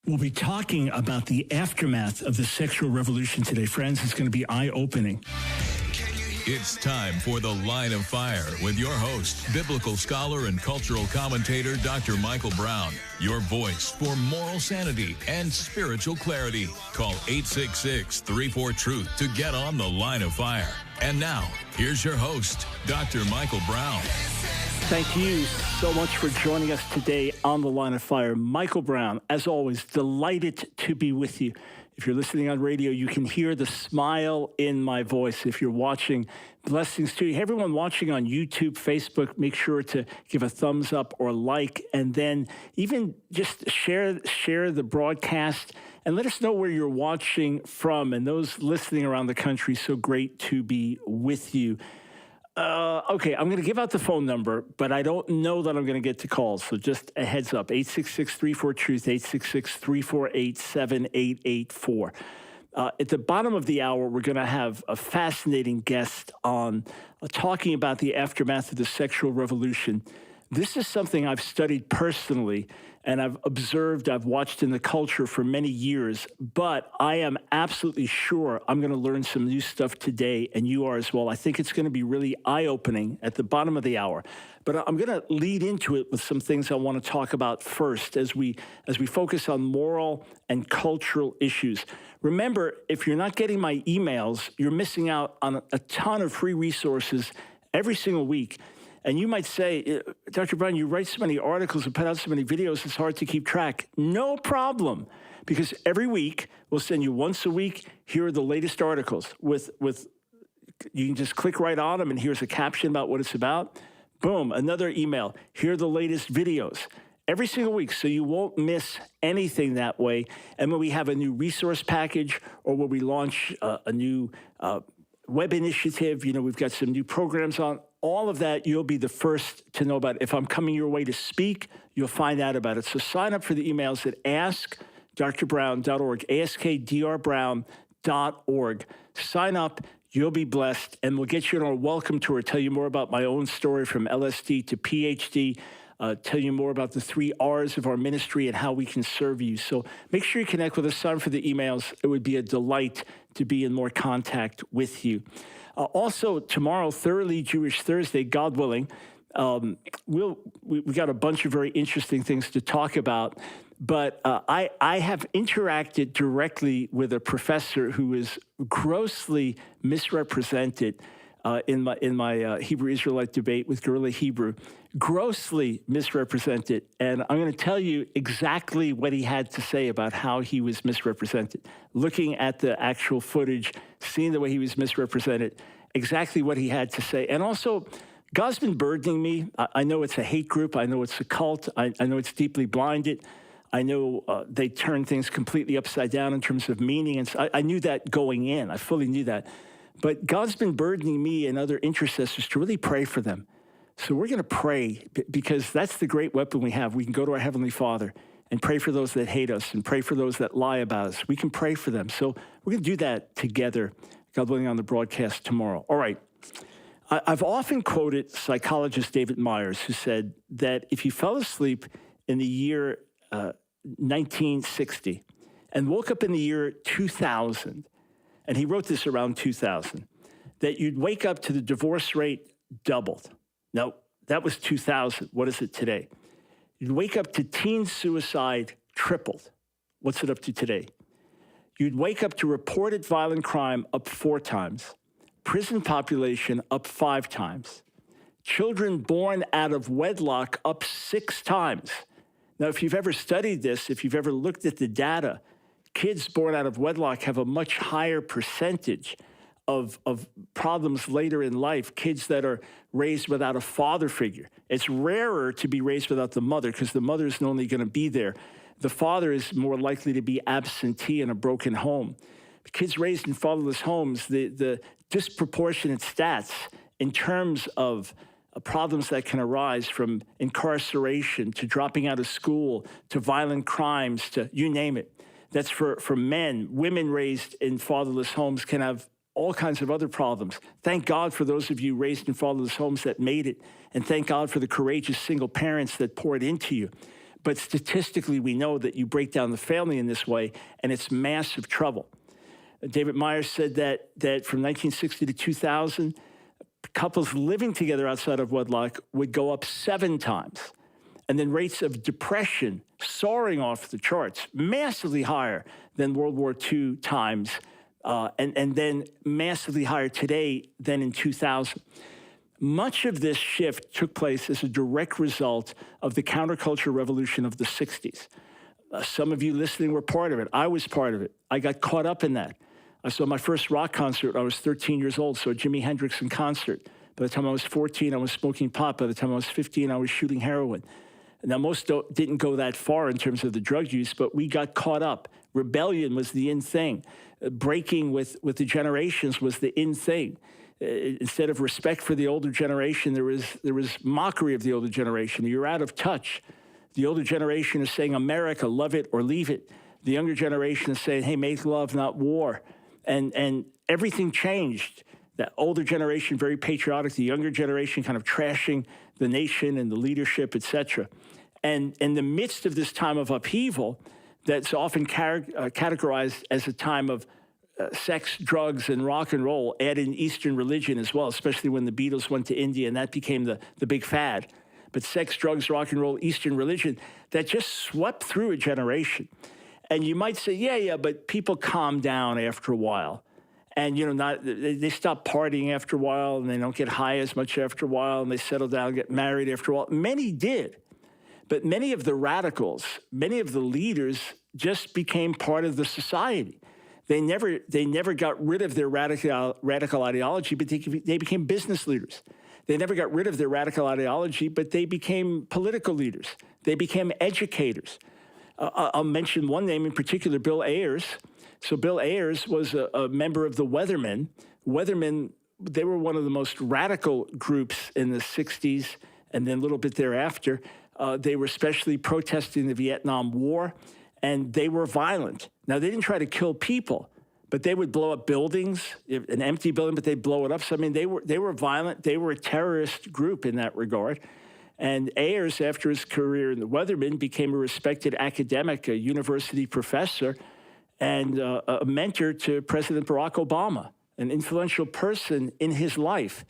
We'll be talking about the aftermath of the sexual revolution today. Friends, it's going to be eye-opening. It's time for The Line of Fire with your host, biblical scholar and cultural commentator, Dr. Michael Brown. Your voice for moral sanity and spiritual clarity. Call 866-34-TRUTH to get on The Line of Fire. And now, here's your host, Dr. Michael Brown. Thank you so much for joining us today on The Line of Fire. Michael Brown, as always, delighted to be with you. If you're listening on radio, you can hear the smile in my voice. If you're watching, blessings to you. Hey, everyone watching on YouTube, Facebook, make sure to give a thumbs up or like, and then even just share the broadcast and let us know where you're watching from. And those listening around the country, so great to be with you. Okay, I'm going to give out the phone number, but I don't know that I'm going to get to calls, so just a heads up. 866-34-TRUTH, 866-348-7884. At the bottom of the hour, we're going to have a fascinating guest on talking about the aftermath of the sexual revolution. This is something I've studied personally, and I've observed, I've watched in the culture for many years, but I am absolutely sure I'm going to learn some new stuff today, and you are as well. I think it's going to be really eye-opening at the bottom of the hour. But I'm going to lead into it with some things I want to talk about first as we focus on moral and cultural issues. Remember, if you're not getting my emails, you're missing out on a ton of free resources every single week. And you might say, Dr. Brown, you write so many articles and put out so many videos, it's hard to keep track. No problem, because every week we'll send you once a week, here are the latest articles. You can just click right on them, and here's a caption about what it's about. Boom, another email. Here are the latest videos. Every single week, so you won't miss anything that way. And when we have a new resource package or when we launch a new web initiative, we've got some new programs on, all of that, you'll be the first to know about it. If I'm coming your way to speak, you'll find out about it. So sign up for the emails at AskDrBrown.org, AskDrBrown.org. Sign up, you'll be blessed, and we'll get you on our welcome tour, tell you more about my own story from LSD to PhD, tell you more about the 3 R's of our ministry and how we can serve you. So make sure you connect with us, sign for the emails. It would be a delight to be in more contact with you. Also, tomorrow, Thoroughly Jewish Thursday, God willing, we got a bunch of very interesting things to talk about. But I have interacted directly with a professor who is grossly misrepresented in my Hebrew Israelite debate with Guerrilla Hebrew, grossly misrepresented. And I'm going to tell you exactly what he had to say about how he was misrepresented. Looking at the actual footage, seeing the way he was misrepresented, exactly what he had to say. And also, God's been burdening me. I know it's a hate group. I know it's a cult. I know it's deeply blinded. I know they turn things completely upside down in terms of meaning. And so I knew that going in. I fully knew that. But God's been burdening me and other intercessors to really pray for them. So we're going to pray because that's the great weapon we have. We can go to our Heavenly Father and pray for those that hate us and pray for those that lie about us. We can pray for them. So we're going to do that together, God willing, on the broadcast tomorrow. All right. I've often quoted psychologist David Myers, who said that if you fell asleep in the year 1960 and woke up in the year 2000, and he wrote this around 2000, that you'd wake up to the divorce rate doubled. Now, that was 2000. What is it today? You'd wake up to teen suicide tripled. What's it up to today? You'd wake up to reported violent crime up 4 times, prison population up 5 times, children born out of wedlock up 6 times. Now, if you've ever studied this, if you've ever looked at the data, kids born out of wedlock have a much higher percentage of problems later in life, kids that are raised without a father figure. It's rarer to be raised without the mother because the mother isn't only going to be there. The father is more likely to be absentee in a broken home. Kids raised in fatherless homes, the disproportionate stats in terms of problems that can arise from incarceration to dropping out of school to violent crimes to you name it. That's for men. Women raised in fatherless homes can have all kinds of other problems. Thank God for those of you raised in fatherless homes that made it, and thank God for the courageous single parents that poured into you. But statistically, we know that you break down the family in this way, and it's massive trouble. David Myers said that from 1960 to 2000, couples living together outside of wedlock would go up 7 times. And then rates of depression soaring off the charts, massively higher than World War II times, and then massively higher today than in 2000. Much of this shift took place as a direct result of the counterculture revolution of the 60s. Some of you listening were part of it. I was part of it. I got caught up in that. I saw my first rock concert. I was 13 years old, saw Jimi Hendrix in concert. By the time I was 14, I was smoking pot. By the time I was 15, I was shooting heroin. Now, most didn't go that far in terms of the drug use, but we got caught up. Rebellion was the in thing. Breaking with the generations was the in thing. Instead of respect for the older generation, there was mockery of the older generation. You're out of touch. The older generation is saying, America, love it or leave it. The younger generation is saying, hey, make love, not war. And everything changed. The older generation, very patriotic. The younger generation kind of trashing the nation and the leadership, et cetera. And in the midst of this time of upheaval, that's often categorized as a time of sex, drugs, and rock and roll, add in Eastern religion as well, especially when the Beatles went to India and that became the big fad. But sex, drugs, rock and roll, Eastern religion, that just swept through a generation. And you might say, yeah, but people calm down after a while. And, they stop partying after a while, and they don't get high as much after a while, and they settle down, get married after a while. Many did. But many of the radicals, many of the leaders just became part of the society. They never got rid of their radical ideology, but they became business leaders. They never got rid of their radical ideology, but they became political leaders. They became educators. I'll mention one name in particular, Bill Ayers. So Bill Ayers was a member of the Weathermen. Weathermen, they were one of the most radical groups in the 60s and then a little bit thereafter. They were especially protesting the Vietnam War, and they were violent. Now, they didn't try to kill people, but they would blow up buildings, an empty building, but they'd blow it up. So, I mean, they were violent. They were a terrorist group in that regard. And Ayers, after his career in the Weathermen, became a respected academic, a university professor, and a mentor to President Barack Obama, an influential person in his life.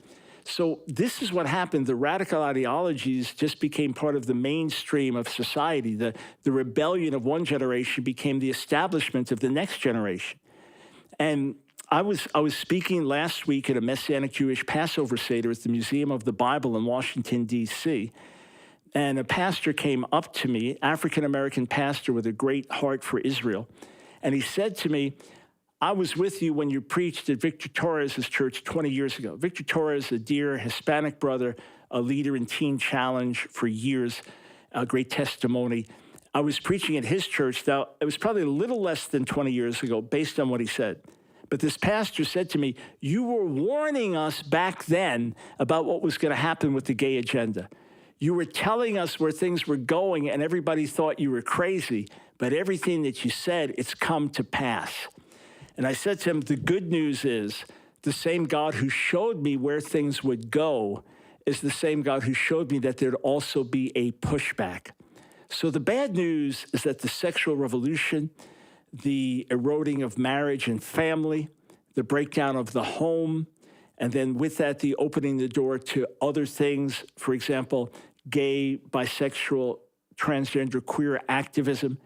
So this is what happened. The radical ideologies just became part of the mainstream of society. The rebellion of one generation became the establishment of the next generation. And I was speaking last week at a Messianic Jewish Passover Seder at the Museum of the Bible in Washington, D.C., and a pastor came up to me, African-American pastor with a great heart for Israel, and he said to me, I was with you when you preached at Victor Torres' church 20 years ago. Victor Torres, a dear Hispanic brother, a leader in Teen Challenge for years, a great testimony. I was preaching at his church. Now, it was probably a little less than 20 years ago, based on what he said. But this pastor said to me, you were warning us back then about what was going to happen with the gay agenda. You were telling us where things were going, and everybody thought you were crazy. But everything that you said, it's come to pass. And I said to him, the good news is the same God who showed me where things would go is the same God who showed me that there'd also be a pushback. So the bad news is that the sexual revolution, the eroding of marriage and family, the breakdown of the home, and then with that, the opening the door to other things, for example, gay, bisexual, transgender, queer activism.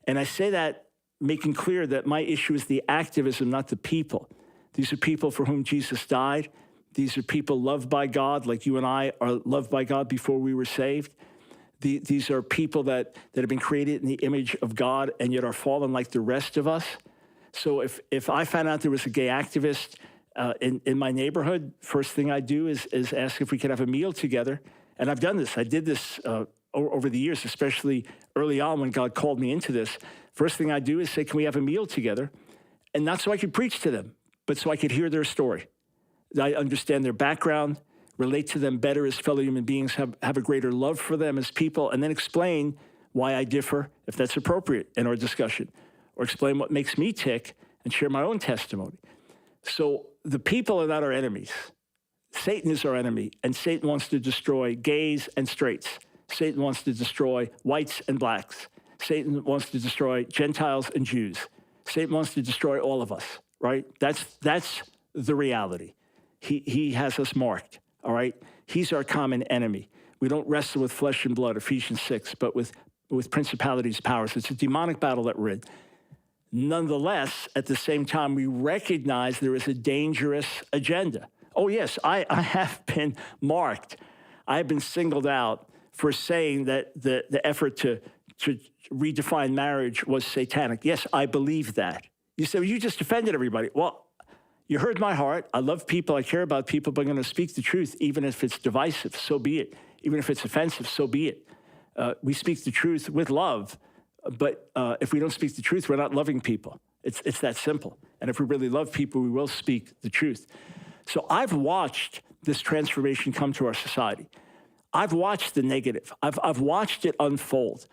And I say that making clear that my issue is the activism, not the people. These are people for whom Jesus died. These are people loved by God, like you and I are loved by God before we were saved. These are people that have been created in the image of God and yet are fallen like the rest of us. So if I found out there was a gay activist in my neighborhood, first thing I do is ask if we could have a meal together. And I've done this. I did this over the years, especially early on when God called me into this. First thing I do is say, can we have a meal together? And not so I could preach to them, but so I could hear their story. I understand their background, relate to them better as fellow human beings, have a greater love for them as people, and then explain why I differ, if that's appropriate, in our discussion, or explain what makes me tick and share my own testimony. So the people are not our enemies. Satan is our enemy, and Satan wants to destroy gays and straights. Satan wants to destroy whites and blacks. Satan wants to destroy Gentiles and Jews. Satan wants to destroy all of us, right? That's the reality. He has us marked, all right? He's our common enemy. We don't wrestle with flesh and blood, Ephesians 6, but with principalities, powers. It's a demonic battle that we're in. Nonetheless, at the same time, we recognize there is a dangerous agenda. Oh, yes, I have been marked. I have been singled out for saying that the effort to redefine marriage was satanic. Yes, I believe that. You say, well, you just offended everybody. Well, you heard my heart. I love people. I care about people, but I'm going to speak the truth, even if it's divisive, so be it. Even if it's offensive, so be it. We speak the truth with love, but if we don't speak the truth, we're not loving people. It's that simple. And if we really love people, we will speak the truth. So I've watched this transformation come to our society. I've watched the negative. I've watched it unfold.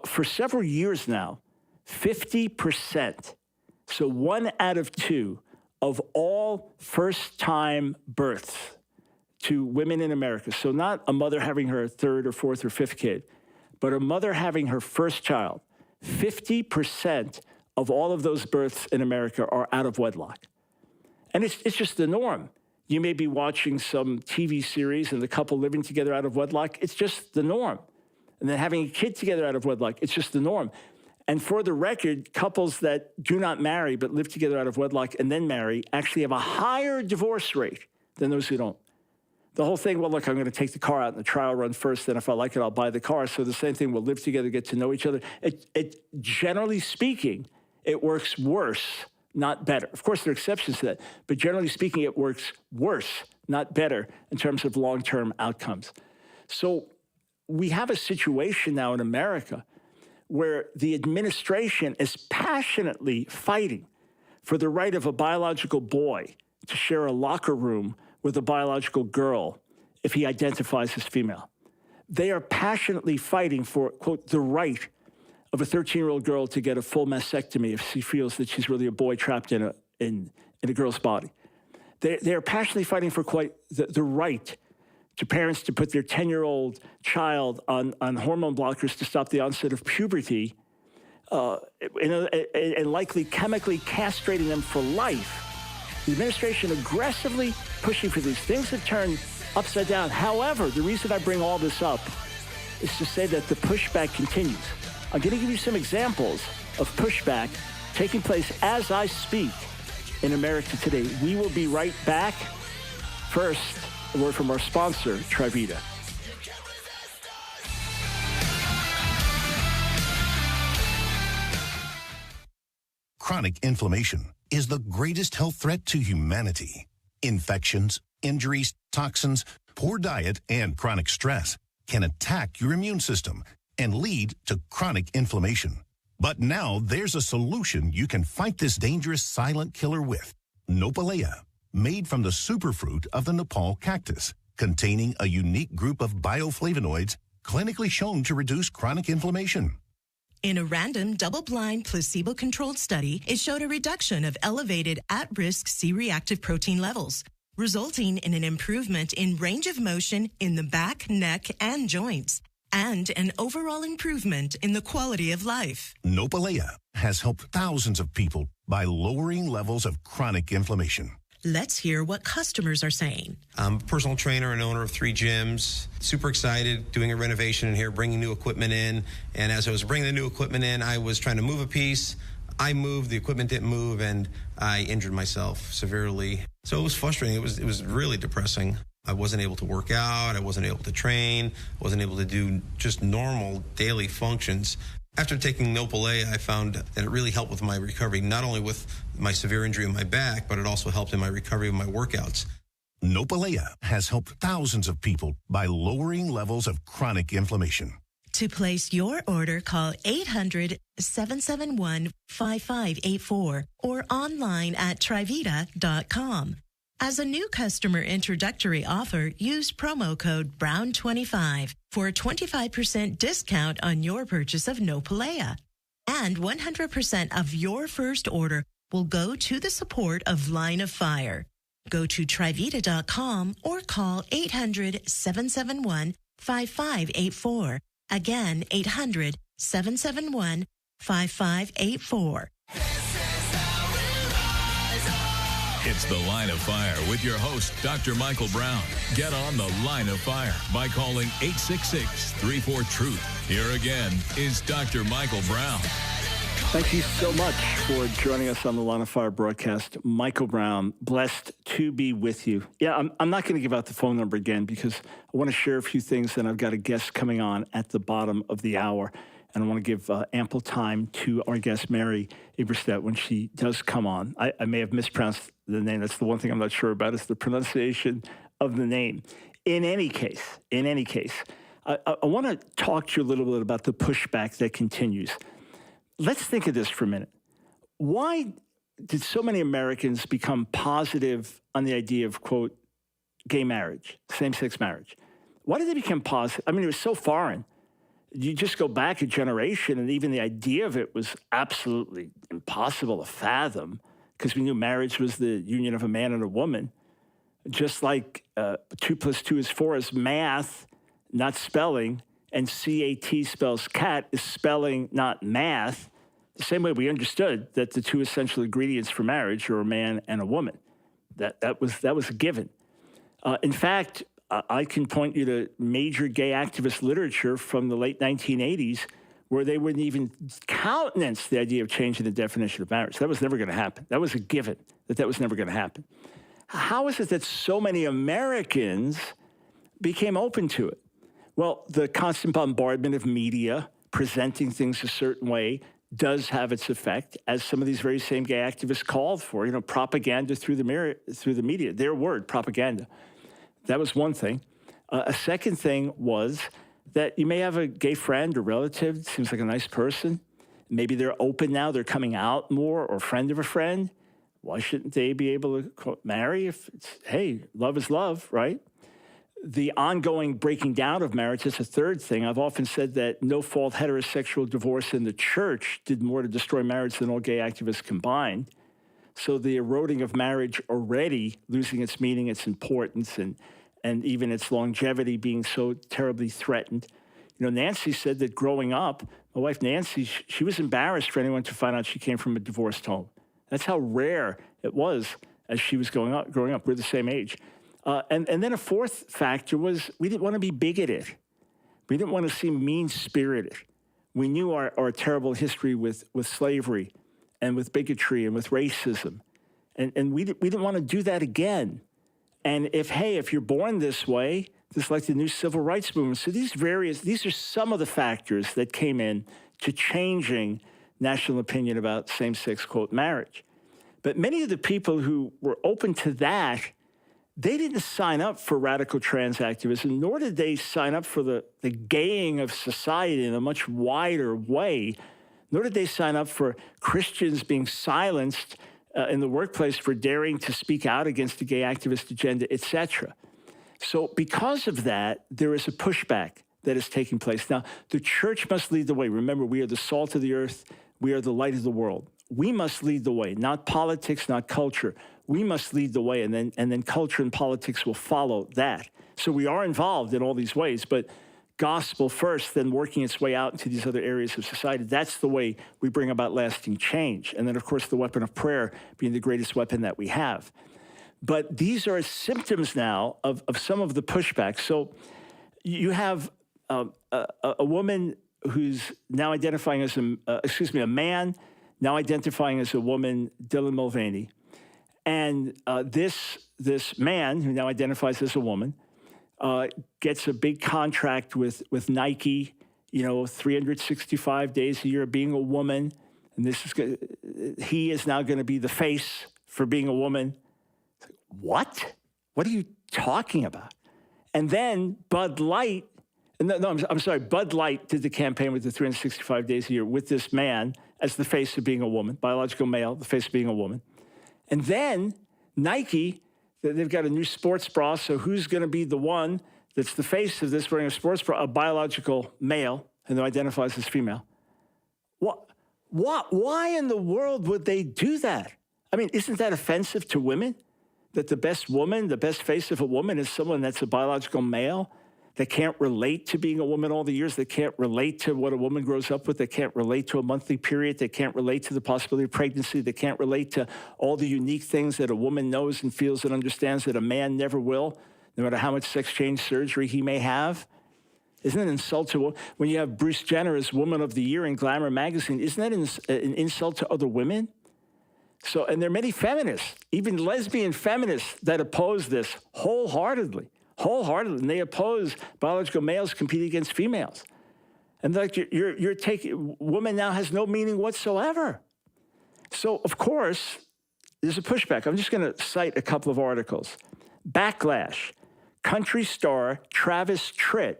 For several years now, 50%, so 1 out of 2 of all first-time births to women in America, so not a mother having her third or fourth or fifth kid, but a mother having her first child, 50% of all of those births in America are out of wedlock. And it's just the norm. You may be watching some TV series and the couple living together out of wedlock. It's just the norm. And then having a kid together out of wedlock, it's just the norm. And for the record, couples that do not marry but live together out of wedlock and then marry actually have a higher divorce rate than those who don't. The whole thing, well, look, I'm going to take the car out in the trial run first, then if I like it, I'll buy the car. So the same thing, we'll live together, get to know each other. Generally speaking, it works worse, not better. Of course, there are exceptions to that, but generally speaking, it works worse, not better, in terms of long-term outcomes. So we have a situation now in America where the administration is passionately fighting for the right of a biological boy to share a locker room with a biological girl if he identifies as female. They are passionately fighting for, quote, the right of a 13-year-old girl to get a full mastectomy if she feels that she's really a boy trapped in a girl's body. They are passionately fighting for quite the right to parents to put their 10-year-old child on hormone blockers to stop the onset of puberty, and likely chemically castrating them for life. The administration aggressively pushing for these things have turned upside down. However, the reason I bring all this up is to say that the pushback continues. I'm going to give you some examples of pushback taking place as I speak in America today. We will be right back. First, a word from our sponsor, Trivita. Chronic inflammation is the greatest health threat to humanity. Infections, injuries, toxins, poor diet, and chronic stress can attack your immune system and lead to chronic inflammation. But now there's a solution you can fight this dangerous silent killer with. Nopalea, made from the superfruit of the Nepal cactus, containing a unique group of bioflavonoids clinically shown to reduce chronic inflammation. In a random, double-blind, placebo-controlled study, it showed a reduction of elevated at-risk C-reactive protein levels, resulting in an improvement in range of motion in the back, neck, and joints, and an overall improvement in the quality of life. Nopalea has helped thousands of people by lowering levels of chronic inflammation. Let's hear what customers are saying. I'm a personal trainer and owner of 3 gyms. Super excited doing a renovation in here, bringing new equipment in. And as I was bringing the new equipment in, I was trying to move a piece. I moved, the equipment didn't move, and I injured myself severely. So it was frustrating. It was really depressing. I wasn't able to work out. I wasn't able to train. Wasn't able to do just normal daily functions. After taking Nopalea, I found that it really helped with my recovery, not only with my severe injury in my back, but it also helped in my recovery of my workouts. Nopalea has helped thousands of people by lowering levels of chronic inflammation. To place your order, call 800-771-5584 or online at Trivita.com. As a new customer introductory offer, use promo code BROWN25 for a 25% discount on your purchase of Nopalea. And 100% of your first order will go to the support of Line of Fire. Go to Trivita.com or call 800-771-5584 800-771-5584. Again, 800-771-5584. It's The Line of Fire with your host, Dr. Michael Brown. Get on The Line of Fire by calling 866-34-TRUTH. Here again is Dr. Michael Brown. Thank you so much for joining us on the Line of Fire broadcast. Michael Brown, blessed to be with you. Yeah, I'm not going to give out the phone number again because I want to share a few things, and I've got a guest coming on at the bottom of the hour, and I want to give ample time to our guest, Mary Eberstadt, when she does come on. I may have mispronounced the name. That's the one thing I'm not sure about is the pronunciation of the name. In any case, I want to talk to you a little bit about the pushback that continues. Let's think of this for a minute. Why did so many Americans become positive on the idea of, quote, gay marriage, same-sex marriage? Why did they become positive? I mean, it was so foreign. You just go back a generation, and even the idea of it was absolutely impossible to fathom because we knew marriage was the union of a man and a woman. Just like 2 + 2 is 4 is math, not spelling, and CAT spells cat is spelling, not math. The same way we understood that the two essential ingredients for marriage are a man and a woman. That was a given. In fact, I can point you to major gay activist literature from the late 1980s where they wouldn't even countenance the idea of changing the definition of marriage. That was never going to happen. That was a given that was never going to happen. How is it that so many Americans became open to it? Well, the constant bombardment of media presenting things a certain way does have its effect, as some of these very same gay activists called for, propaganda through the media, their word, propaganda. That was one thing. A second thing was that you may have a gay friend or relative, seems like a nice person. Maybe they're open now, they're coming out more, or friend of a friend. Why shouldn't they be able to marry if it's, hey, love is love, right? The ongoing breaking down of marriage is a third thing. I've often said that no-fault heterosexual divorce in the church did more to destroy marriage than all gay activists combined. So the eroding of marriage already losing its meaning, its importance, and even its longevity being so terribly threatened. Nancy said that growing up, my wife Nancy, she was embarrassed for anyone to find out she came from a divorced home. That's how rare it was as she was growing up. We're the same age. And then a fourth factor was we didn't want to be bigoted. We didn't want to seem mean-spirited. We knew our terrible history with slavery and with bigotry and with racism. And we didn't want to do that again. And if you're born this way, just like the new civil rights movement. So these are some of the factors that came in to changing national opinion about same-sex, quote, marriage. But many of the people who were open to that, they didn't sign up for radical trans activism, nor did they sign up for the gaying of society in a much wider way, nor did they sign up for Christians being silenced in the workplace for daring to speak out against the gay activist agenda, etc. So because of that, there is a pushback that is taking place. Now, the church must lead the way. Remember, we are the salt of the earth. We are the light of the world. We must lead the way, not politics, not culture. We must lead the way, and then culture and politics will follow that. So we are involved in all these ways, but gospel first, then working its way out into these other areas of society. That's the way we bring about lasting change. And then, of course, the weapon of prayer being the greatest weapon that we have. But these are symptoms now of some of the pushback. So you have a woman who's now identifying as a man now identifying as a woman, Dylan Mulvaney. And this man, who now identifies as a woman, gets a big contract with Nike, 365 days a year being a woman. And he is now going to be the face for being a woman. What? What are you talking about? And then Bud Light, Bud Light did the campaign with the 365 days a year with this man as the face of being a woman, biological male, the face of being a woman. And then Nike, they've got a new sports bra, so who's going to be the one that's the face of this wearing a sports bra? A biological male, and who identifies as female. Why in the world would they do that? I mean, isn't that offensive to women? That the best woman, the best face of a woman is someone that's a biological male? that can't relate to being a woman all the years, that can't relate to what a woman grows up with, that can't relate to a monthly period, that can't relate to the possibility of pregnancy, that can't relate to all the unique things that a woman knows and feels and understands that a man never will, no matter how much sex change surgery he may have. Isn't it an insult to when you have Bruce Jenner as Woman of the Year in Glamour magazine? Isn't that an insult to other women? So, and there are many feminists, even lesbian feminists, that oppose this wholeheartedly. And they oppose biological males competing against females. And like you're taking, woman now has no meaning whatsoever. So, of course, there's a pushback. I'm just going to cite a couple of articles. Backlash. Country star Travis Tritt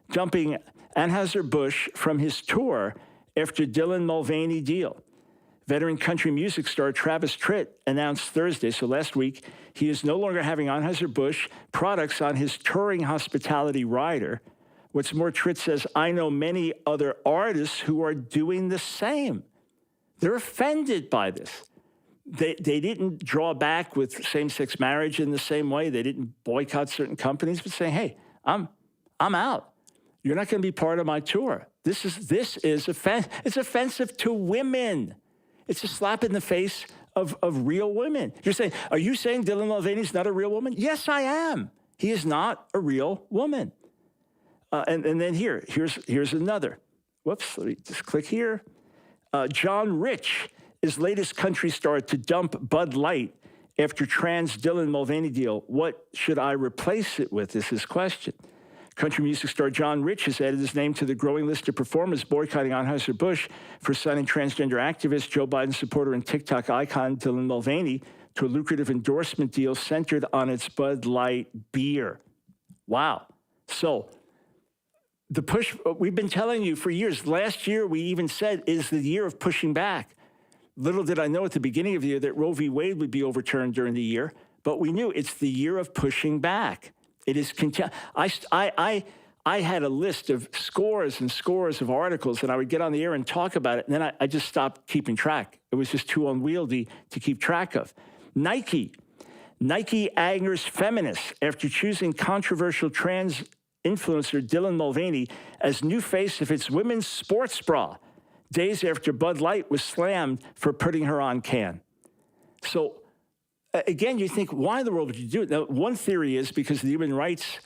dumping Anheuser-Busch from his tour after Dylan Mulvaney deal. Veteran country music star Travis Tritt announced Thursday, so last week, he is no longer having Anheuser-Busch products on his touring hospitality rider. What's more, Tritt says, I know many other artists who are doing the same. They're offended by this. They didn't draw back with same-sex marriage in the same way. They didn't boycott certain companies, but saying, hey, I'm out. You're not going to be part of my tour. This is offensive to women. It's a slap in the face of real women. Are you saying Dylan Mulvaney's not a real woman? Yes, I am. He is not a real woman. And then here's another. Whoops, let me just click here. John Rich is latest country star to dump Bud Light after trans Dylan Mulvaney deal. What should I replace it with is his question. Country music star John Rich has added his name to the growing list of performers boycotting Anheuser-Busch for signing transgender activist, Joe Biden supporter, and TikTok icon Dylan Mulvaney to a lucrative endorsement deal centered on its Bud Light beer. Wow. So the push, we've been telling you for years. Last year, we even said, is the year of pushing back. Little did I know at the beginning of the year that Roe v. Wade would be overturned during the year, but we knew it's the year of pushing back. It is I had a list of scores and scores of articles, and I would get on the air and talk about it, and then I just stopped keeping track. It was just too unwieldy to keep track of. Nike angers feminists after choosing controversial trans influencer Dylan Mulvaney as new face of its women's sports bra, days after Bud Light was slammed for putting her on can. So, again, you think, why in the world would you do it? Now, one theory is because the Human Rights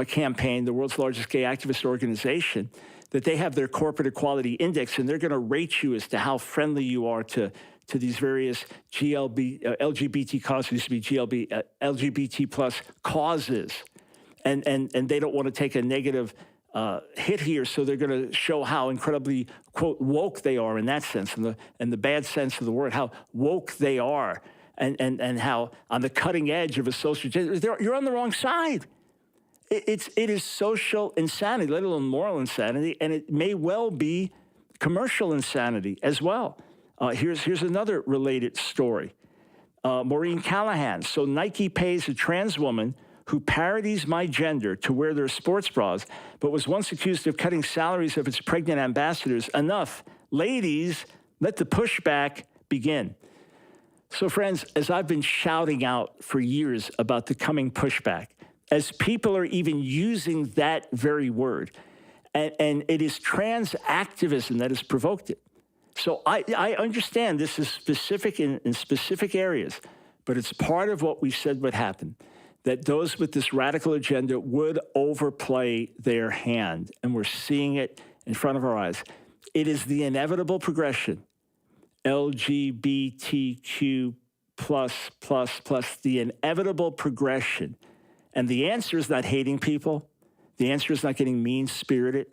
Campaign, the world's largest gay activist organization, that they have their corporate equality index, and they're going to rate you as to how friendly you are to these various LGBT causes, used to be LGBT plus causes. And they don't want to take a negative hit here, so they're going to show how incredibly, quote, woke they are in that sense, in the bad sense of the word, how woke they are. And how on the cutting edge of a social change, you're on the wrong side. It is social insanity, let alone moral insanity, and it may well be commercial insanity as well. Here's another related story. Maureen Callahan. So Nike pays a trans woman who parodies my gender to wear their sports bras, but was once accused of cutting salaries of its pregnant ambassadors. Enough. Ladies, let the pushback begin. So, friends, as I've been shouting out for years about the coming pushback, as people are even using that very word, and it is trans activism that has provoked it. So I understand this is specific in specific areas, but it's part of what we said would happen, that those with this radical agenda would overplay their hand, and we're seeing it in front of our eyes. It is the inevitable progression. LGBTQ plus, the inevitable progression. And the answer is not hating people. The answer is not getting mean-spirited.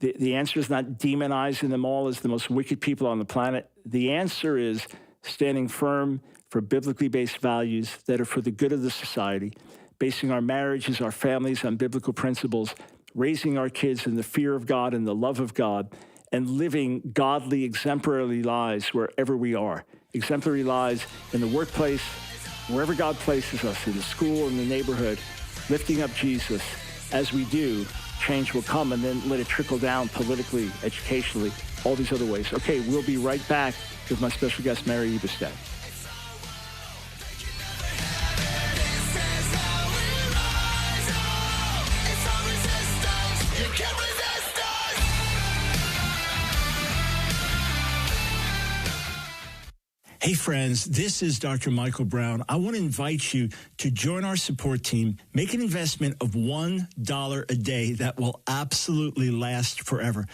The answer is not demonizing them all as the most wicked people on the planet. The answer is standing firm for biblically based values that are for the good of the society, basing our marriages, our families on biblical principles, raising our kids in the fear of God and the love of God, and living godly, exemplary lives wherever we are. Exemplary lives in the workplace, wherever God places us, in the school, in the neighborhood, lifting up Jesus. As we do, change will come, and then let it trickle down politically, educationally, all these other ways. Okay, we'll be right back with my special guest, Mary Eberstadt. This is how we rise. Oh, it's all resistance. Hey, friends, this is Dr. Michael Brown. I want to invite you to join our support team. Make an investment of $1 a day that will absolutely last forever.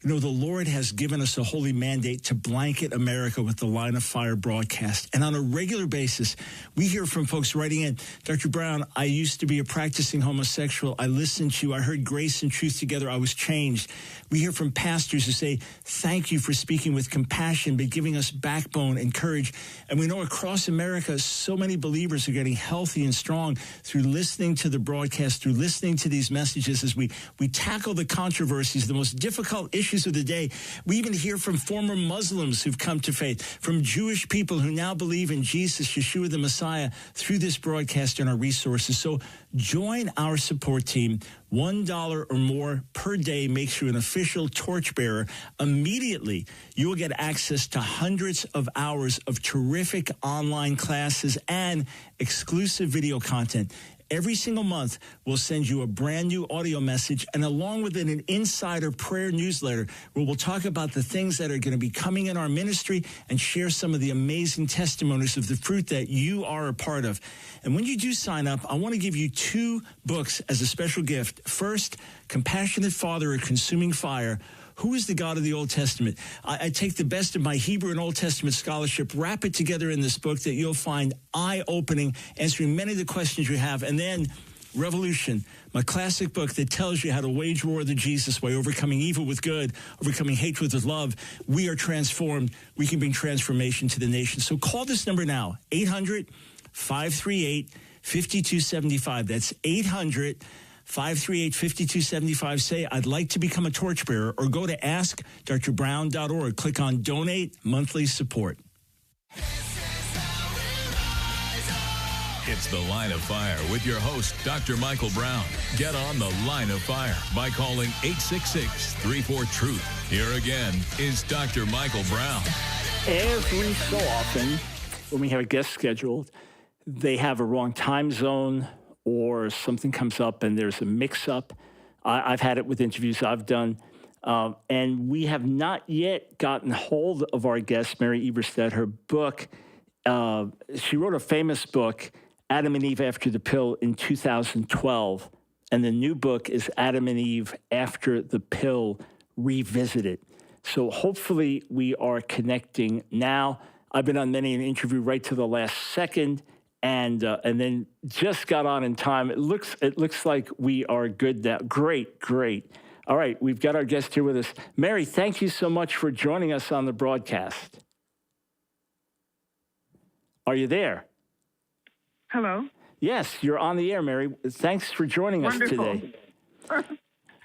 You know, the Lord has given us a holy mandate to blanket America with the Line of Fire broadcast. And on a regular basis, we hear from folks writing in, Dr. Brown, I used to be a practicing homosexual. I listened to you. I heard grace and truth together. I was changed. We hear from pastors who say, thank you for speaking with compassion, but giving us backbone and courage. And we know across America, so many believers are getting healthy and strong through listening to the broadcast, through listening to these messages as we tackle the controversies, the most difficult issues of the day. We even hear from former Muslims who've come to faith, from Jewish people who now believe in Jesus, Yeshua the Messiah, through this broadcast and our resources. So join our support team. $1 or more per day makes you an official torchbearer. Immediately, you will get access to hundreds of hours of terrific online classes and exclusive video content. Every single month, we'll send you a brand new audio message, and along with it, an insider prayer newsletter where we'll talk about the things that are going to be coming in our ministry and share some of the amazing testimonies of the fruit that you are a part of. And when you do sign up, I want to give you 2 books as a special gift. First, Compassionate Father, A Consuming Fire. Who is the God of the Old Testament? I take the best of my Hebrew and Old Testament scholarship, wrap it together in this book that you'll find eye-opening, answering many of the questions you have. And then Revolution, my classic book that tells you how to wage war the Jesus way, overcoming evil with good, overcoming hatred with love. We are transformed. We can bring transformation to the nation. So call this number now, 800-538-5275. That's 800-538-5275. Say, I'd like to become a torchbearer, or go to AskDrBrown.org. Click on Donate Monthly Support. It's The Line of Fire with your host, Dr. Michael Brown. Get on The Line of Fire by calling 866-34-TRUTH. Here again is Dr. Michael Brown. Every so often, when we have a guest scheduled, they have a wrong time zone, or something comes up and there's a mix-up. I've had it with interviews I've done. And we have not yet gotten hold of our guest, Mary Eberstadt. Her book, she wrote a famous book, Adam and Eve After the Pill, in 2012. And the new book is Adam and Eve After the Pill Revisited. So hopefully we are connecting now. I've been on many an interview right to the last second, and then just got on in time. It looks like we are good now. Great. All right, we've got our guest here with us. Mary, thank you so much for joining us on the broadcast. Are you there? Hello? Yes, you're on the air, Mary. Thanks for joining us today.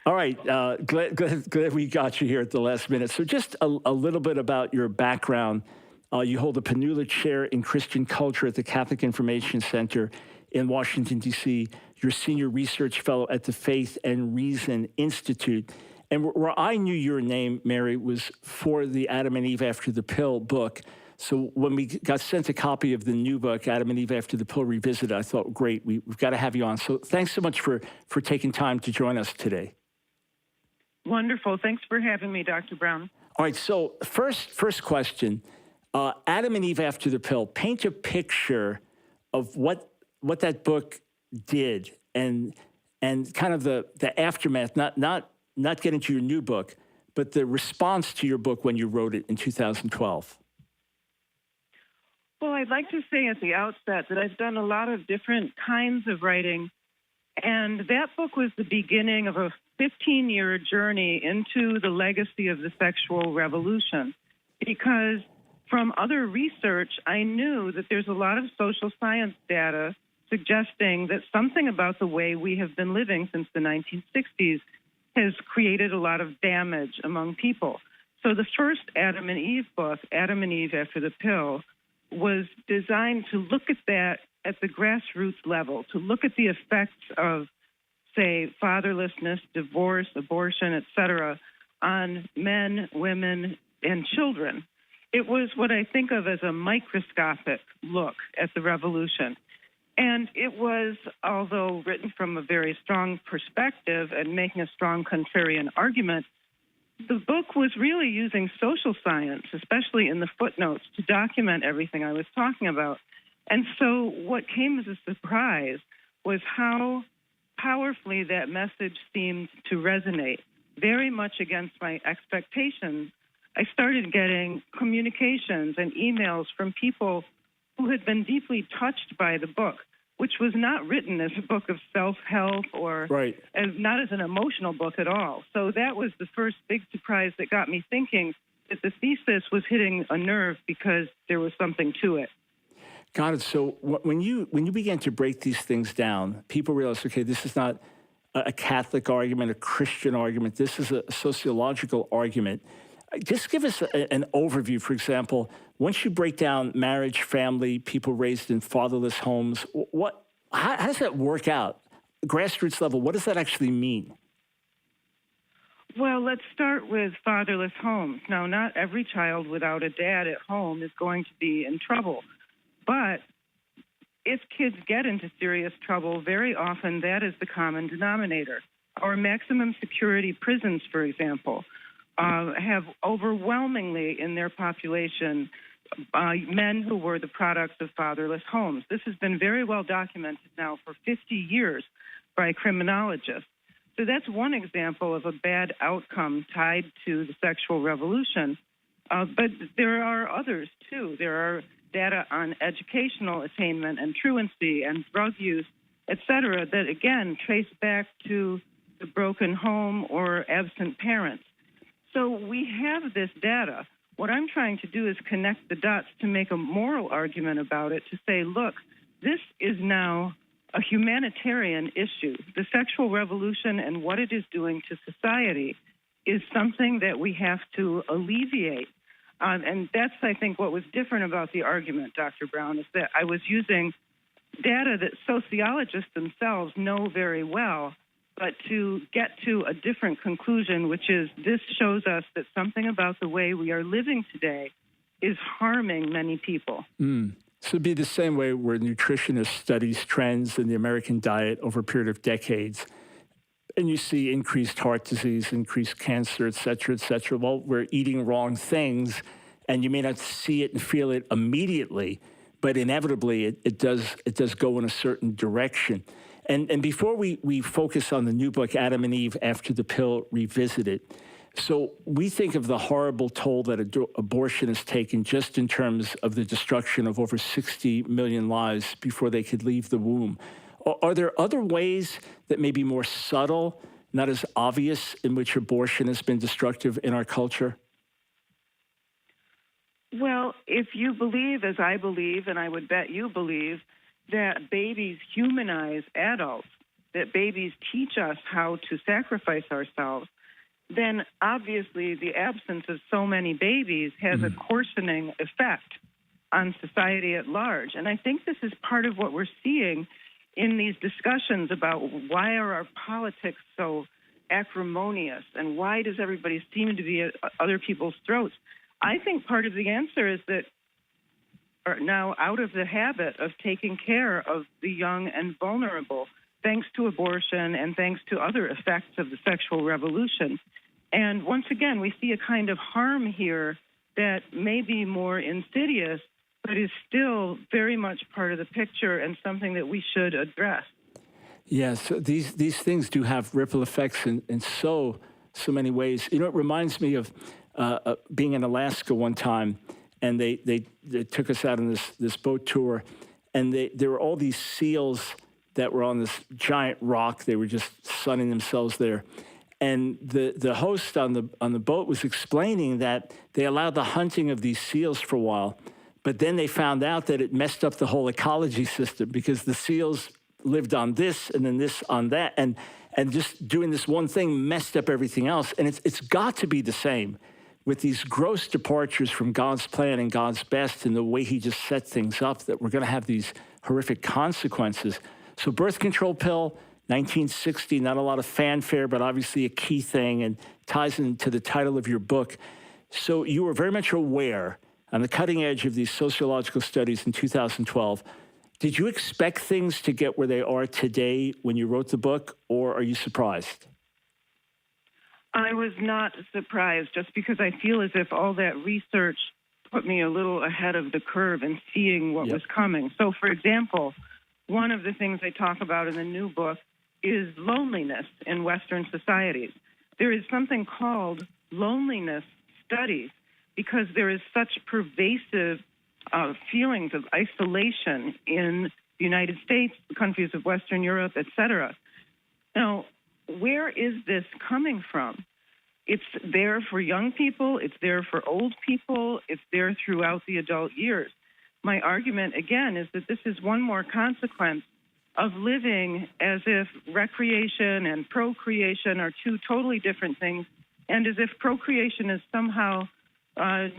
All right, glad we got you here at the last minute. So just a little bit about your background. You hold a Panula Chair in Christian Culture at the Catholic Information Center in Washington, D.C. You're Senior Research Fellow at the Faith and Reason Institute. And where I knew your name, Mary, was for the Adam and Eve After the Pill book. So when we got sent a copy of the new book, Adam and Eve After the Pill Revisited, I thought, great, we've got to have you on. So thanks so much for taking time to join us today. Wonderful. Thanks for having me, Dr. Brown. All right, so first question. Adam and Eve After the Pill, paint a picture of what that book did and kind of the aftermath, not get into your new book, but the response to your book when you wrote it in 2012. Well, I'd like to say at the outset that I've done a lot of different kinds of writing, and that book was the beginning of a 15-year journey into the legacy of the sexual revolution, because from other research, I knew that there's a lot of social science data suggesting that something about the way we have been living since the 1960s has created a lot of damage among people. So the first Adam and Eve book, Adam and Eve After the Pill, was designed to look at that at the grassroots level, to look at the effects of, say, fatherlessness, divorce, abortion, etc., on men, women, and children. It was what I think of as a microscopic look at the revolution. And it was, although written from a very strong perspective and making a strong contrarian argument, the book was really using social science, especially in the footnotes, to document everything I was talking about. And so what came as a surprise was how powerfully that message seemed to resonate, very much against my expectations. I started getting communications and emails from people who had been deeply touched by the book, which was not written as a book of self-help or not as an emotional book at all. So that was the first big surprise that got me thinking that the thesis was hitting a nerve because there was something to it. Got it. So when you began to break these things down, people realized, okay, this is not a Catholic argument, a Christian argument. This is a sociological argument. Just give us an overview. For example, once you break down marriage, family, people raised in fatherless homes, how does that work out? Grassroots level, what does that actually mean? Well, let's start with fatherless homes. Now, not every child without a dad at home is going to be in trouble. But if kids get into serious trouble, very often that is the common denominator. Our maximum security prisons, for example, have overwhelmingly in their population men who were the products of fatherless homes. This has been very well documented now for 50 years by criminologists. So that's one example of a bad outcome tied to the sexual revolution. But there are others, too. There are data on educational attainment and truancy and drug use, et cetera, that, again, trace back to the broken home or absent parents. So we have this data. What I'm trying to do is connect the dots to make a moral argument about it, to say, look, this is now a humanitarian issue. The sexual revolution and what it is doing to society is something that we have to alleviate. And that's, I think, what was different about the argument, Dr. Brown, is that I was using data that sociologists themselves know very well, but to get to a different conclusion, which is this shows us that something about the way we are living today is harming many people. So it'd be the same way where nutritionists studies trends in the American diet over a period of decades, and you see increased heart disease, increased cancer, et cetera, et cetera. Well, we're eating wrong things, and you may not see it and feel it immediately, but inevitably it does go in a certain direction. And before we focus on the new book, Adam and Eve After the Pill Revisited, so we think of the horrible toll that abortion has taken just in terms of the destruction of over 60 million lives before they could leave the womb. Are there other ways that may be more subtle, not as obvious, in which abortion has been destructive in our culture? Well, if you believe, as I believe, and I would bet you believe, that babies humanize adults, that babies teach us how to sacrifice ourselves, then obviously the absence of so many babies has a coarsening effect on society at large. And I think this is part of what we're seeing in these discussions about why are our politics so acrimonious and why does everybody seem to be at other people's throats. I think part of the answer is that are now out of the habit of taking care of the young and vulnerable, thanks to abortion and thanks to other effects of the sexual revolution. And once again, we see a kind of harm here that may be more insidious, but is still very much part of the picture and something that we should address. Yes, these things do have ripple effects in so many ways. You know, it reminds me of being in Alaska one time, and they took us out on this boat tour, and there were all these seals that were on this giant rock. They were just sunning themselves there. And the host on the boat was explaining that they allowed the hunting of these seals for a while, but then they found out that it messed up the whole ecology system because the seals lived on this and then this on that, and just doing this one thing messed up everything else. And it's got to be the same with these gross departures from God's plan and God's best and the way he just set things up, that we're going to have these horrific consequences. So birth control pill, 1960, not a lot of fanfare, but obviously a key thing, and ties into the title of your book. So you were very much aware on the cutting edge of these sociological studies in 2012. Did you expect things to get where they are today when you wrote the book, or are you surprised? I was not surprised, just because I feel as if all that research put me a little ahead of the curve in seeing what was coming. So, for example, one of the things I talk about in the new book is loneliness in Western societies. There is something called loneliness studies because there is such pervasive feelings of isolation in the United States, the countries of Western Europe, etc. Now, where is this coming from? It's there for young people, it's there for old people, it's there throughout the adult years. My argument, again, is that this is one more consequence of living as if recreation and procreation are two totally different things, and as if procreation is somehow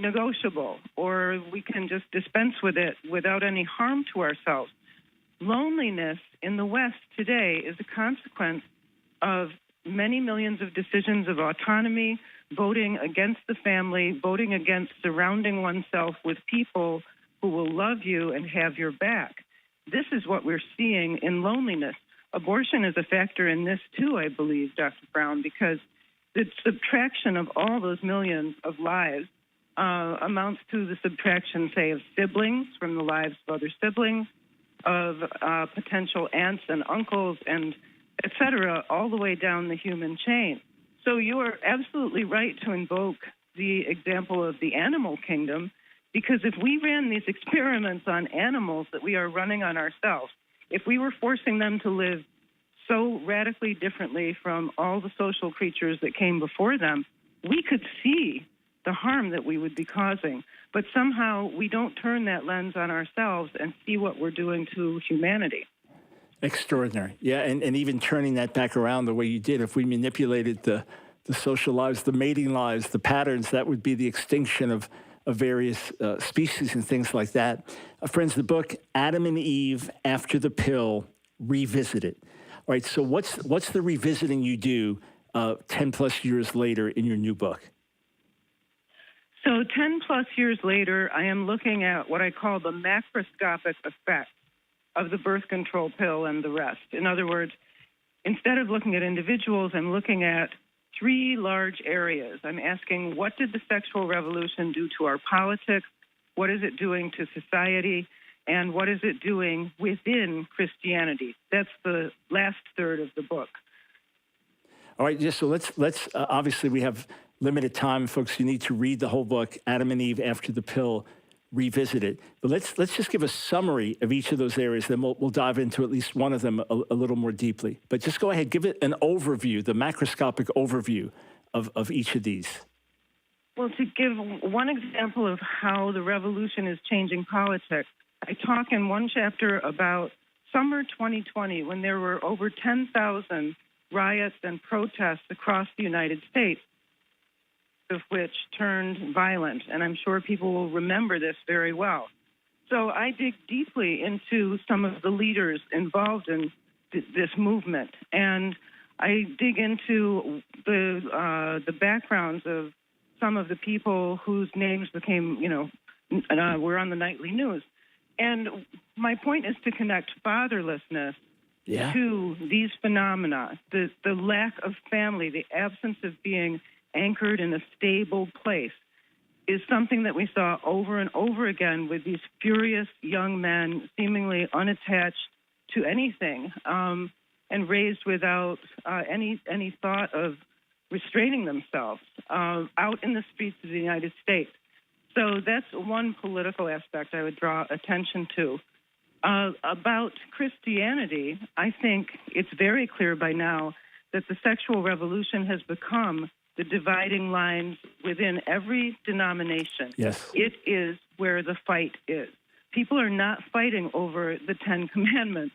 negotiable, or we can just dispense with it without any harm to ourselves. Loneliness in the West today is a consequence of many millions of decisions of autonomy, voting against the family, voting against surrounding oneself with people who will love you and have your back. This is what we're seeing in loneliness. Abortion is a factor in this too, I believe, Dr. Brown, because the subtraction of all those millions of lives amounts to the subtraction, say, of siblings from the lives of other siblings, of potential aunts and uncles, and et cetera, all the way down the human chain. So you are absolutely right to invoke the example of the animal kingdom, because if we ran these experiments on animals that we are running on ourselves, if we were forcing them to live so radically differently from all the social creatures that came before them, we could see the harm that we would be causing. But somehow we don't turn that lens on ourselves and see what we're doing to humanity. Extraordinary. Yeah, and even turning that back around the way you did, if we manipulated the social lives, the mating lives, the patterns, that would be the extinction of various species and things like that. Friends, the book, Adam and Eve After the Pill, Revisited. All right, so what's the revisiting you do 10 plus years later in your new book? So 10 plus years later, I am looking at what I call the macroscopic effect of the birth control pill and the rest. In other words, instead of looking at individuals, I'm looking at three large areas. I'm asking, what did the sexual revolution do to our politics? What is it doing to society? And what is it doing within Christianity? That's the last third of the book. All right, so let's obviously we have limited time, folks. You need to read the whole book, Adam and Eve After the Pill, Revisited. But let's just give a summary of each of those areas, then we'll dive into at least one of them a little more deeply. But just go ahead, give it an overview, the macroscopic overview of each of these. Well, to give one example of how the revolution is changing politics, I talk in one chapter about summer 2020, when there were over 10,000 riots and protests across the United States, of which turned violent, and I'm sure people will remember this very well. So I dig deeply into some of the leaders involved in this movement, and I dig into the backgrounds of some of the people whose names became, were on the nightly news. And my point is to connect fatherlessness to these phenomena, the lack of family, the absence of being anchored in a stable place, is something that we saw over and over again with these furious young men, seemingly unattached to anything, and raised without any thought of restraining themselves out in the streets of the United States. So that's one political aspect I would draw attention to. About Christianity, I think it's very clear by now that the sexual revolution has become the dividing lines within every denomination. Yes. It is where the fight is. People are not fighting over the Ten Commandments.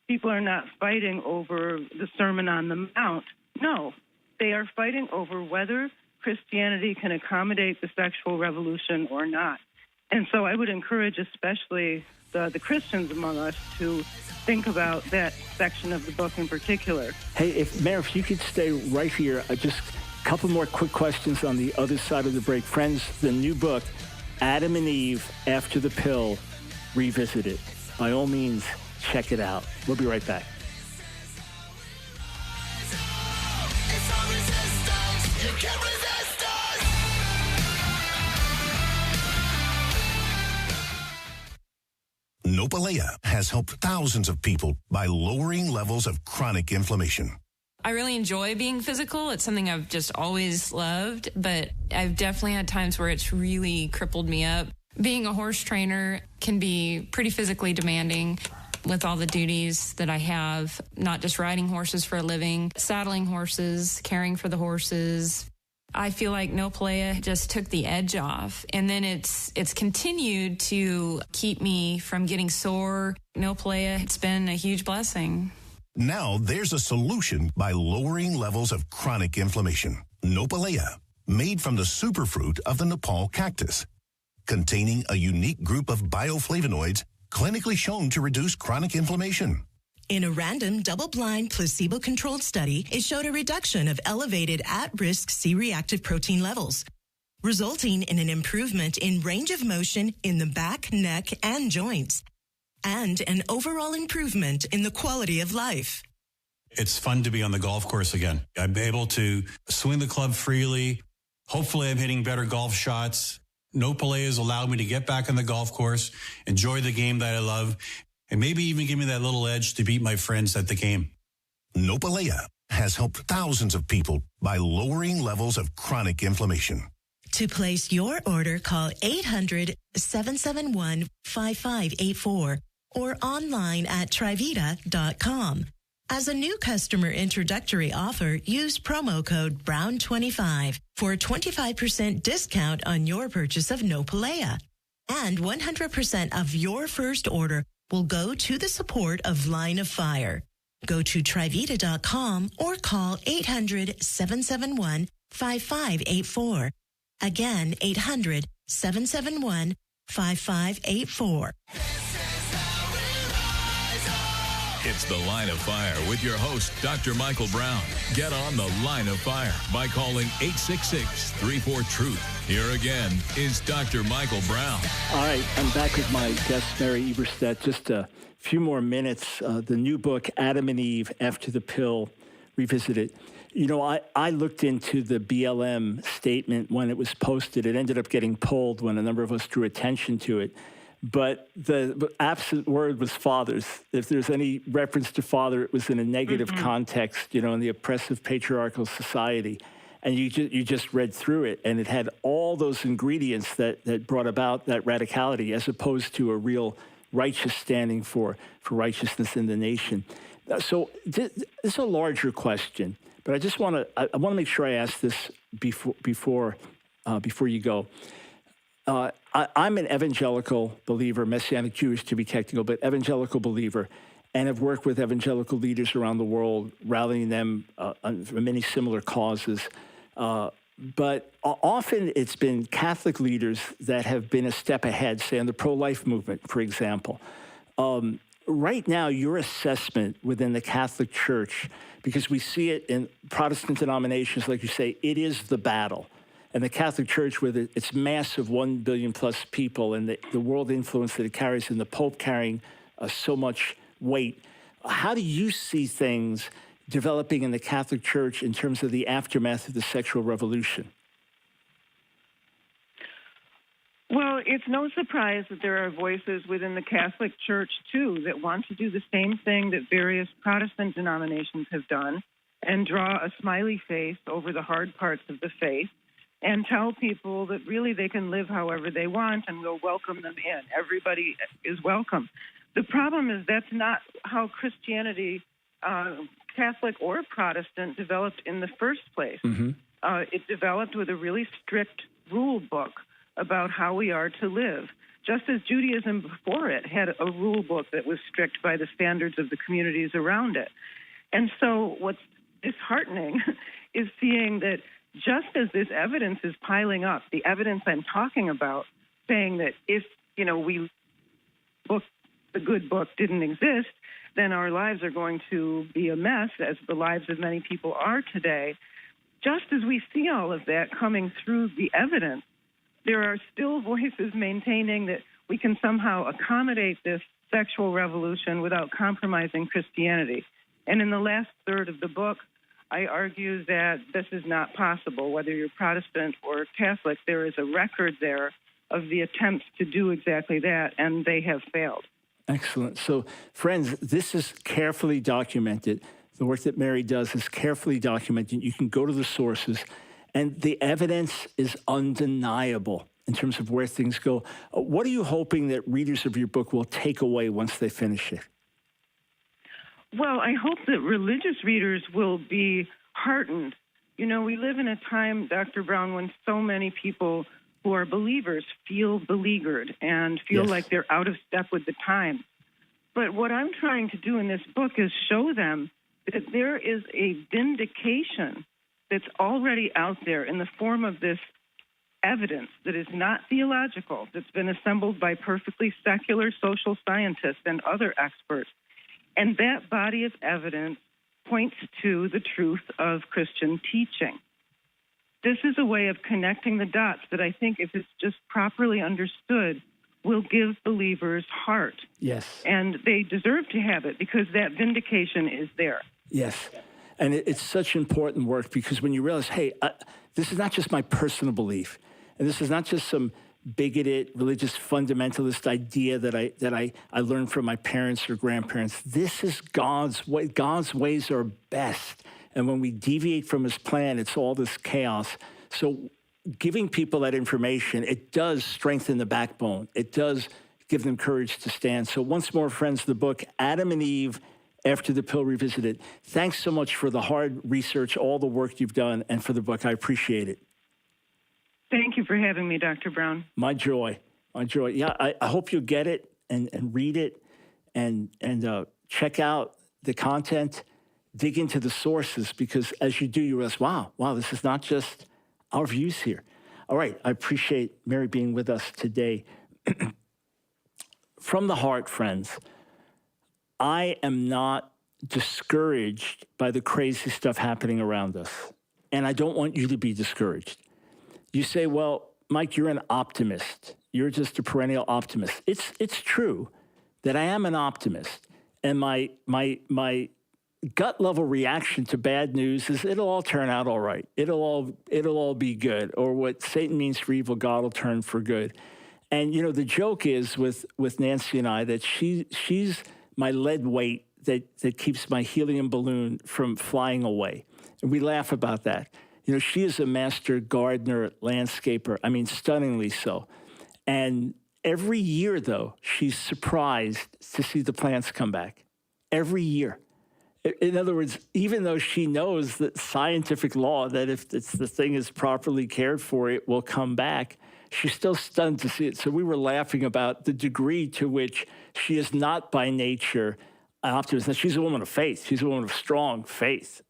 People are not fighting over the Sermon on the Mount. No, they are fighting over whether Christianity can accommodate the sexual revolution or not. And so I would encourage especially the Christians among us to think about that section of the book in particular. Hey, Mary, if you could stay right here, just a couple more quick questions on the other side of the break. Friends, the new book, Adam and Eve After the Pill, Revisited. By all means, check it out. We'll be right back. can't resist us. Nopalea has helped thousands of people by lowering levels of chronic inflammation. I really enjoy being physical. It's something I've just always loved, but I've definitely had times where it's really crippled me up. Being a horse trainer can be pretty physically demanding with all the duties that I have, not just riding horses for a living, saddling horses, caring for the horses. I feel like Nopalea just took the edge off, and then it's continued to keep me from getting sore. Nopalea, it's been a huge blessing. Now there's a solution by lowering levels of chronic inflammation. Nopalea, made from the superfruit of the Nepal cactus, containing a unique group of bioflavonoids clinically shown to reduce chronic inflammation. In a random, double-blind, placebo-controlled study, it showed a reduction of elevated at-risk C-reactive protein levels, resulting in an improvement in range of motion in the back, neck, and joints, and an overall improvement in the quality of life. It's fun to be on the golf course again. I'm able to swing the club freely. Hopefully I'm hitting better golf shots. Nopalea has allowed me to get back on the golf course, enjoy the game that I love, and maybe even give me that little edge to beat my friends at the game. Nopalea has helped thousands of people by lowering levels of chronic inflammation. To place your order, call 800-771-5584 or online at trivita.com. As a new customer introductory offer, use promo code BROWN25 for a 25% discount on your purchase of Nopalea. And 100% of your first order will go to the support of Line of Fire. Go to trivita.com or call 800-771-5584. Again, 800-771-5584. It's The Line of Fire with your host, Dr. Michael Brown. Get on The Line of Fire by calling 866-34-TRUTH. Here again is Dr. Michael Brown. All right, I'm back with my guest, Mary Eberstadt. Just a few more minutes. The new book, Adam and Eve, After the Pill, Revisited. You know, I looked into the BLM statement when it was posted. It ended up getting pulled when a number of us drew attention to it. But the absent word was fathers. If there's any reference to father, it was in a negative context, you know, in the oppressive patriarchal society. And you just read through it, and it had all those ingredients that brought about that radicality, as opposed to a real righteous standing for righteousness in the nation. So this is a larger question, but I just want to make sure I ask this before you go. I'm an evangelical believer, Messianic Jewish to be technical, but evangelical believer, and have worked with evangelical leaders around the world, rallying them for many similar causes. But often it's been Catholic leaders that have been a step ahead, say on the pro-life movement, for example. Right now, your assessment within the Catholic Church, because we see it in Protestant denominations, like you say, it is the battle. And the Catholic Church, with its massive 1 billion plus people and the world influence that it carries, and the Pope carrying so much weight, how do you see things developing in the Catholic Church in terms of the aftermath of the sexual revolution? Well, it's no surprise that there are voices within the Catholic Church, too, that want to do the same thing that various Protestant denominations have done and draw a smiley face over the hard parts of the faith and tell people that really they can live however they want and we'll welcome them in. Everybody is welcome. The problem is that's not how Christianity, Catholic or Protestant, developed in the first place. It developed with a really strict rule book about how we are to live, just as Judaism before it had a rule book that was strict by the standards of the communities around it. And so what's disheartening is seeing that just as this evidence is piling up, the evidence I'm talking about, saying that if, the good book didn't exist, then our lives are going to be a mess, as the lives of many people are today. Just as we see all of that coming through the evidence, there are still voices maintaining that we can somehow accommodate this sexual revolution without compromising Christianity. And in the last third of the book, I argue that this is not possible. Whether you're Protestant or Catholic, there is a record there of the attempts to do exactly that, and they have failed. Excellent. So, friends, this is carefully documented. The work that Mary does is carefully documented. You can go to the sources, and the evidence is undeniable in terms of where things go. What are you hoping that readers of your book will take away once they finish it? Well, I hope that religious readers will be heartened. You know, we live in a time, Dr. Brown, when so many people who are believers feel beleaguered and feel Yes. like they're out of step with the time. But what I'm trying to do in this book is show them that there is a vindication that's already out there in the form of this evidence that is not theological, that's been assembled by perfectly secular social scientists and other experts. And that body of evidence points to the truth of Christian teaching. This is a way of connecting the dots that I think, if it's just properly understood, will give believers heart. Yes. And they deserve to have it because that vindication is there. Yes. And it's such important work because when you realize, hey, this is not just my personal belief, and this is not just some bigoted, religious, fundamentalist idea that I learned from my parents or grandparents. This is God's way. God's ways are best. And when we deviate from his plan, it's all this chaos. So giving people that information, it does strengthen the backbone. It does give them courage to stand. So once more, friends, the book, Adam and Eve, After the Pill Revisited. Thanks so much for the hard research, all the work you've done, and for the book. I appreciate it. Thank you for having me, Dr. Brown. My joy. My joy. Yeah, I hope you get it and read it and check out the content, dig into the sources, because as you do, you realize, wow, this is not just our views here. All right, I appreciate Mary being with us today. From the heart, friends, I am not discouraged by the crazy stuff happening around us, and I don't want you to be discouraged. You say, well, Mike, you're an optimist. You're just a perennial optimist. It's true that I am an optimist, and my gut level reaction to bad news is it'll all turn out all right. It'll all be good. Or what Satan means for evil, God will turn for good. And you know, the joke is with Nancy and I that she's my lead weight that keeps my helium balloon from flying away, and we laugh about that. You know, she is a master gardener, landscaper, I mean, stunningly so. And every year, though, she's surprised to see the plants come back. Every year. In other words, even though she knows that scientific law, that if the thing is properly cared for, it will come back, she's still stunned to see it. So we were laughing about the degree to which she is not by nature an optimist. Now, she's a woman of faith. She's a woman of strong faith,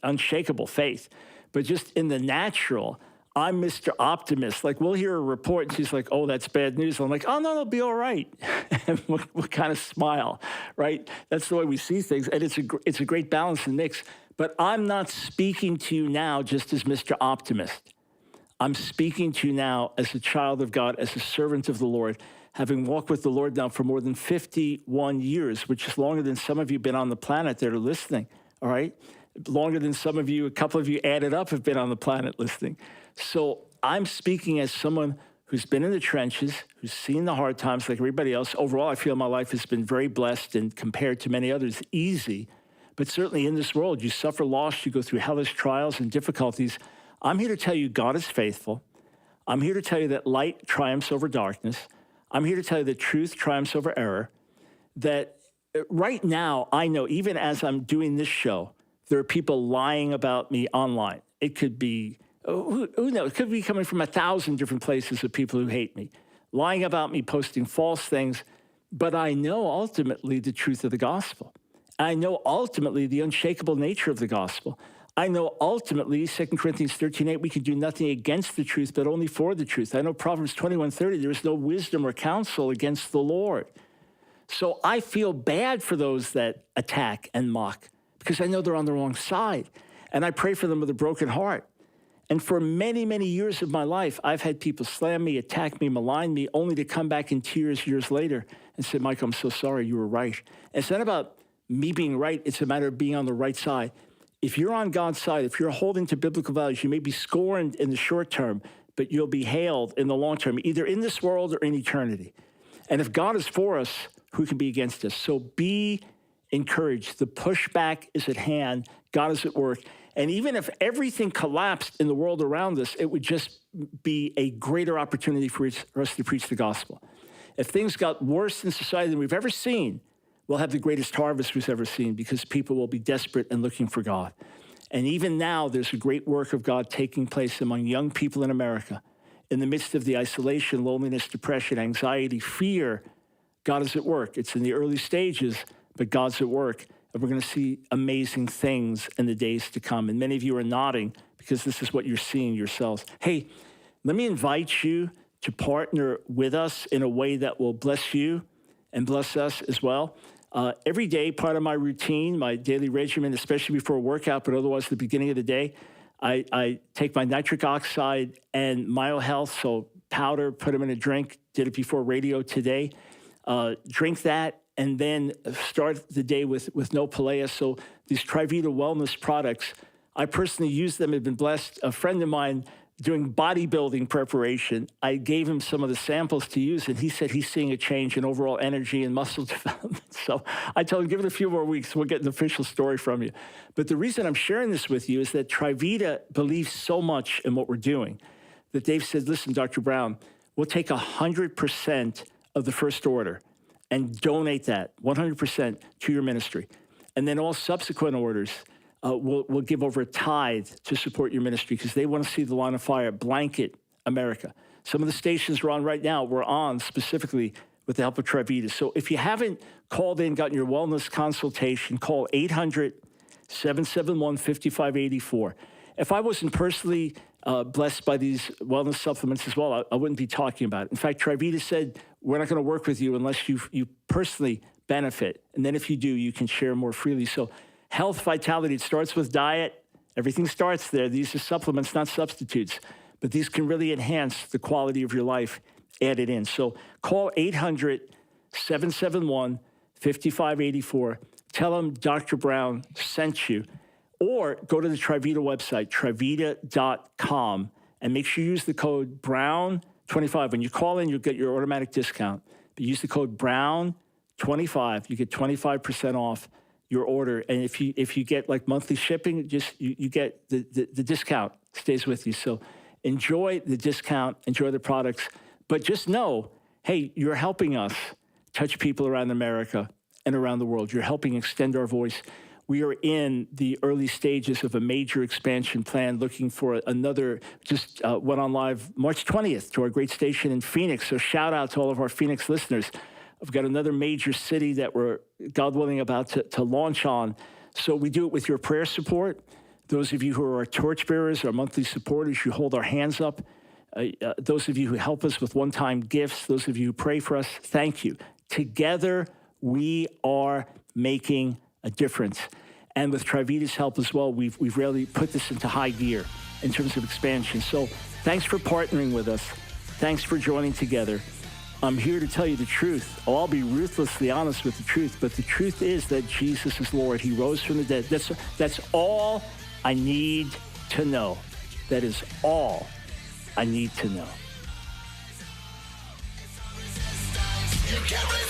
unshakable faith. But just in the natural, I'm Mr. Optimist. Like, we'll hear a report, and she's like, oh, that's bad news. I'm like, oh, no, it'll be all right. And we'll kind of smile, right? That's the way we see things. And it's a great balance and mix. But I'm not speaking to you now just as Mr. Optimist. I'm speaking to you now as a child of God, as a servant of the Lord, having walked with the Lord now for more than 51 years, which is longer than some of you have been on the planet that are listening, all right? Longer than some of you, a couple of you added up, have been on the planet listening. So I'm speaking as someone who's been in the trenches, who's seen the hard times like everybody else. Overall, I feel my life has been very blessed and compared to many others, easy. But certainly in this world, you suffer loss, you go through hellish trials and difficulties. I'm here to tell you God is faithful. I'm here to tell you that light triumphs over darkness. I'm here to tell you that truth triumphs over error. That right now, I know, even as I'm doing this show, there are people lying about me online. It could be, who knows? It could be coming from 1,000 different places of people who hate me, lying about me, posting false things. But I know ultimately the truth of the gospel. I know ultimately the unshakable nature of the gospel. I know ultimately, 2 Corinthians 13:8, we can do nothing against the truth, but only for the truth. I know Proverbs 21:30, there is no wisdom or counsel against the Lord. So I feel bad for those that attack and mock, because I know they're on the wrong side. And I pray for them with a broken heart. And for many, many years of my life, I've had people slam me, attack me, malign me, only to come back in tears years later and say, Mike, I'm so sorry, you were right. And it's not about me being right. It's a matter of being on the right side. if you're on God's side, if you're holding to biblical values, you may be scorned in the short term, but you'll be hailed in the long term, either in this world or in eternity. And if God is for us, who can be against us? So be encouraged. The pushback is at hand. God is at work. And even if everything collapsed in the world around us, it would just be a greater opportunity for us to preach the gospel. If things got worse in society than we've ever seen, we'll have the greatest harvest we've ever seen because people will be desperate and looking for God. And even now, there's a great work of God taking place among young people in America. In the midst of the isolation, loneliness, depression, anxiety, fear, God is at work. It's in the early stages, but God's at work. And we're going to see amazing things in the days to come. And many of you are nodding because this is what you're seeing yourselves. Hey, let me invite you to partner with us in a way that will bless you and bless us as well. Every day, part of my routine, my daily regimen, especially before a workout, but otherwise at the beginning of the day, I take my nitric oxide and MyoHealth, so powder, put them in a drink, did it before radio today. Drink that and then start the day with no Palea. So these Trivita wellness products, I personally use them, have been blessed. A friend of mine doing bodybuilding preparation, I gave him some of the samples to use, and he said he's seeing a change in overall energy and muscle development. So I told him, give it a few more weeks, we'll get an official story from you. But the reason I'm sharing this with you is that Trivita believes so much in what we're doing that they've said, listen, Dr. Brown, we'll take 100% of the first order and donate that 100% to your ministry. And then all subsequent orders, we'll give over a tithe to support your ministry because they want to see the line of fire blanket America. Some of the stations we're on right now, we're on specifically with the help of Trivita. So if you haven't called in, gotten your wellness consultation, call 800-771-5584. If I wasn't personally blessed by these wellness supplements as well, I wouldn't be talking about it. In fact, Trivita said, we're not going to work with you unless you personally benefit. And then if you do, you can share more freely. So health, vitality, it starts with diet. Everything starts there. These are supplements, not substitutes. But these can really enhance the quality of your life. Add it in. So call 800-771-5584. Tell them Dr. Brown sent you. Or go to the Trivita website, trivita.com, and make sure you use the code BROWN25. When you call in, you'll get your automatic discount. But use the code BROWN25. You get 25% off your order. And if you get like monthly shipping, just you get the discount stays with you. So enjoy the discount, enjoy the products. But just know, hey, you're helping us touch people around America and around the world. You're helping extend our voice. We are in the early stages of a major expansion plan, looking for another, just went on live March 20th to our great station in Phoenix. So shout out to all of our Phoenix listeners. I've got another major city that we're, God willing, about to launch on. So we do it with your prayer support. Those of you who are our torchbearers, our monthly supporters, you hold our hands up. Those of you who help us with one-time gifts, those of you who pray for us, thank you. Together, we are making a difference. And with Trivita's help as well, we've really put this into high gear in terms of expansion. So thanks for partnering with us. Thanks for joining together. I'm here to tell you the truth. Oh, I'll be ruthlessly honest with the truth, but the truth is that Jesus is Lord. He rose from the dead. That's all I need to know. That is all I need to know. You can't